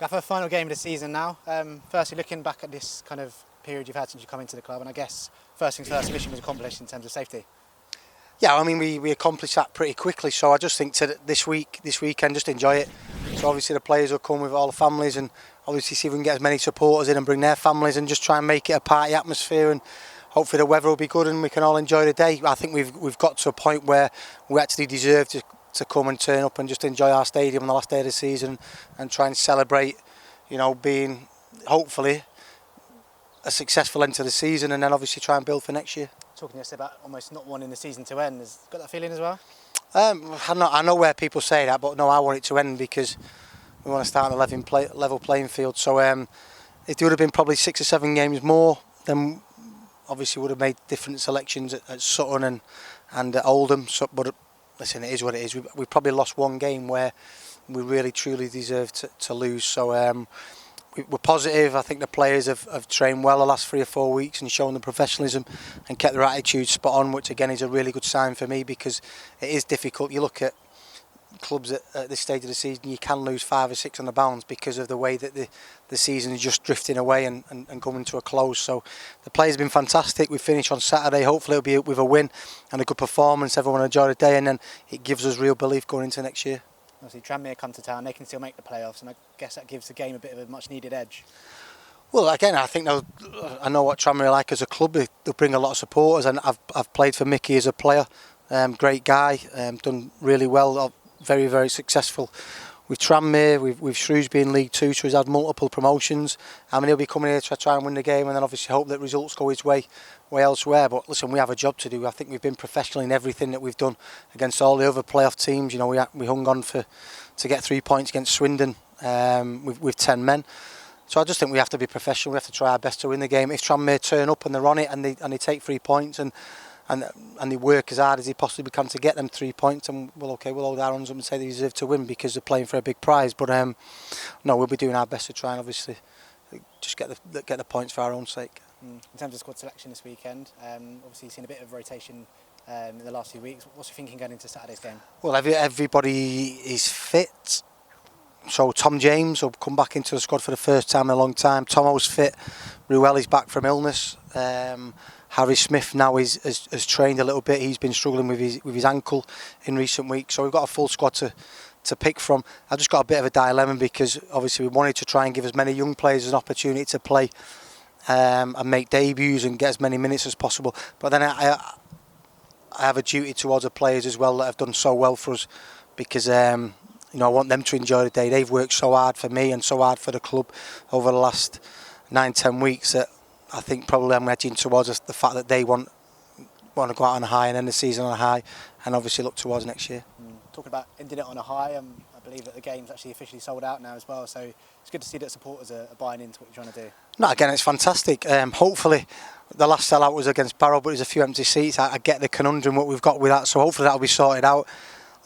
We're for the final game of the season now. Firstly, looking back at this kind of period you've had since you come into the club, and I guess first things first, mission was accomplished in terms of safety. Yeah, I mean we accomplished that pretty quickly. So I just think this weekend, just enjoy it. So obviously the players will come with all the families, and obviously see if we can get as many supporters in and bring their families, and just try and make it a party atmosphere. And hopefully the weather will be good and we can all enjoy the day. I think we've got to a point where we actually deserve to come and turn up and just enjoy our stadium on the last day of the season and try and celebrate, being hopefully a successful end to the season, and then obviously try and build for next year. Talking yesterday about almost not wanting the season to end, has got that feeling as well? I know where people say that, but no, I want it to end because we want to start on a level playing field. So if there would have been probably 6 or 7 games more, then obviously would have made different selections at Sutton and at Oldham. So, but listen, it is what it is. We probably lost 1 game where we really truly deserved to lose. So we're positive. I think the players have trained well the last 3 or 4 weeks and shown the professionalism and kept their attitude spot on, which again is a really good sign for me, because it is difficult. You look at clubs at this stage of the season, you can lose 5 or 6 on the bounce because of the way that the season is just drifting away and coming to a close. So the players have been fantastic. We finish on Saturday. Hopefully it'll be with a win and a good performance. Everyone enjoy the day, and then it gives us real belief going into next year. Obviously Tranmere come to town, they can still make the playoffs, and I guess that gives the game a bit of a much needed edge. Well, again, I think I know what Tranmere are like as a club. They'll bring a lot of supporters, and I've played for Mickey as a player. Great guy, done really well, very, very successful with Tranmere, with Shrewsbury in League 2, so he's had multiple promotions. I mean, he'll be coming here to try and win the game, and then obviously hope that results go his way elsewhere. But listen, we have a job to do. I think we've been professional in everything that we've done against all the other playoff teams. We hung on to get 3 points against Swindon with 10 men. So I just think we have to be professional. We have to try our best to win the game. If Tranmere turn up and they're on it and they take 3 points and they work as hard as they possibly can to get them 3 points, and we'll hold our hands up and say they deserve to win because they're playing for a big prize. But no, we'll be doing our best to try and obviously just get the points for our own sake. In terms of squad selection this weekend, obviously you've seen a bit of rotation in the last few weeks. What's your thinking going into Saturday's game? Well, everybody is fit. So Tom James will come back into the squad for the first time in a long time. Tomo's fit. Ruelli's back from illness. Harry Smith now has trained a little bit. He's been struggling with his ankle in recent weeks. So we've got a full squad to pick from. I've just got a bit of a dilemma because obviously we wanted to try and give as many young players an opportunity to play and make debuts and get as many minutes as possible. But then I have a duty towards the players as well that have done so well for us, because I want them to enjoy the day. They've worked so hard for me and so hard for the club over the last 9-10 weeks that I think probably I'm edging towards the fact that they want to go out on a high and end the season on a high, and obviously look towards next year. Talking about ending it on a high, I believe that the game's actually officially sold out now as well, so it's good to see that supporters are buying into what you're trying to do. No, again, it's fantastic. Hopefully the last sellout was against Barrow, but there's a few empty seats. I get the conundrum what we've got with that, so hopefully that'll be sorted out.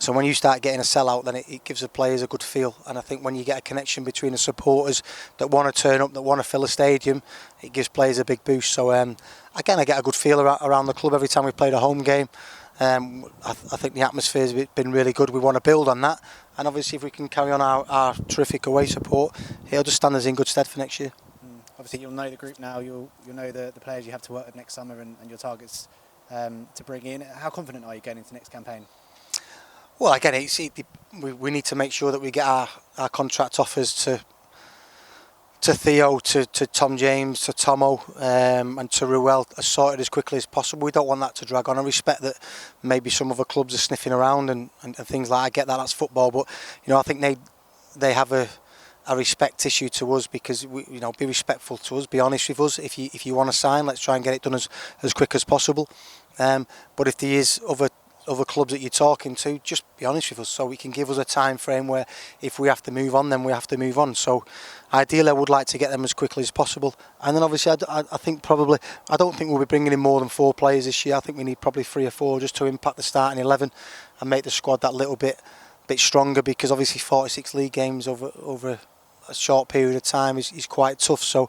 So when you start getting a sellout, then it gives the players a good feel. And I think when you get a connection between the supporters that want to turn up, that want to fill a stadium, it gives players a big boost. So again, I get a good feel around the club every time we played a home game. I think the atmosphere's been really good. We want to build on that. And obviously if we can carry on our terrific away support, it'll just stand us in good stead for next year. Obviously you'll know the group now, you'll know the players you have to work with next summer and your targets to bring in. How confident are you going into the next campaign? Well, again, we need to make sure that we get our contract offers to Theo, to Tom James, to Tomo, and to Ruel as sorted as quickly as possible. We don't want that to drag on. I respect that maybe some other clubs are sniffing around and things like that. I get that, that's football, but I think they have a respect issue to us, because be respectful to us, be honest with us. If you want to sign, let's try and get it done as quick as possible. But if there is other clubs that you're talking to, just be honest with us so we can give us a time frame where if we have to move on, then we have to move on. So ideally I would like to get them as quickly as possible, and then obviously I think probably I don't think we'll be bringing in more than 4 players this year. I think we need probably 3 or 4 just to impact the starting 11 and make the squad that little bit stronger, because obviously 46 league games over a short period of time is quite tough. So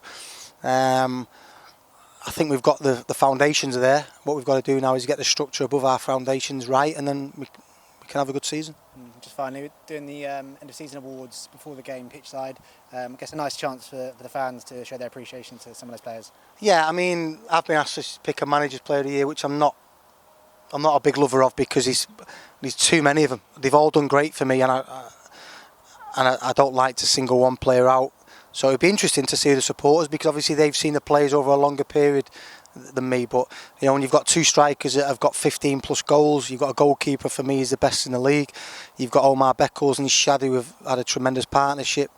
I think we've got the foundations there. What we've got to do now is get the structure above our foundations right, and then we can have a good season. just finally, we're doing the end of season awards before the game, pitch side. I guess a nice chance for the fans to show their appreciation to some of those players. Yeah, I mean, I've been asked to pick a manager's player of the year, which I'm not a big lover of, because there's too many of them. They've all done great for me, and I don't like to single one player out. So it'd be interesting to see the supporters, because obviously they've seen the players over a longer period than me. But you know, when you've got two strikers that have got 15 plus goals, you've got a goalkeeper for me is the best in the league. You've got Omar Beckles and his Shad, who have had a tremendous partnership.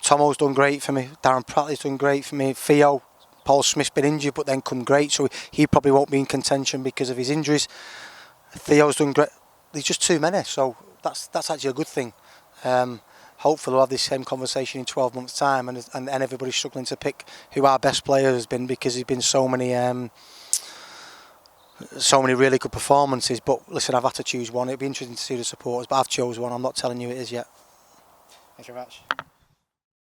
Tomo's done great for me. Darren Prattley's done great for me. Theo, Paul Smith's been injured but then come great, so he probably won't be in contention because of his injuries. Theo's done great. There's just too many, so that's actually a good thing. Hopefully we'll have this same conversation in 12 months' time, and everybody's struggling to pick who our best player has been, because there's been so many really good performances. But listen, I've had to choose one. It'd be interesting to see the supporters, but I've chosen one. I'm not telling you it is yet. Thanks very much.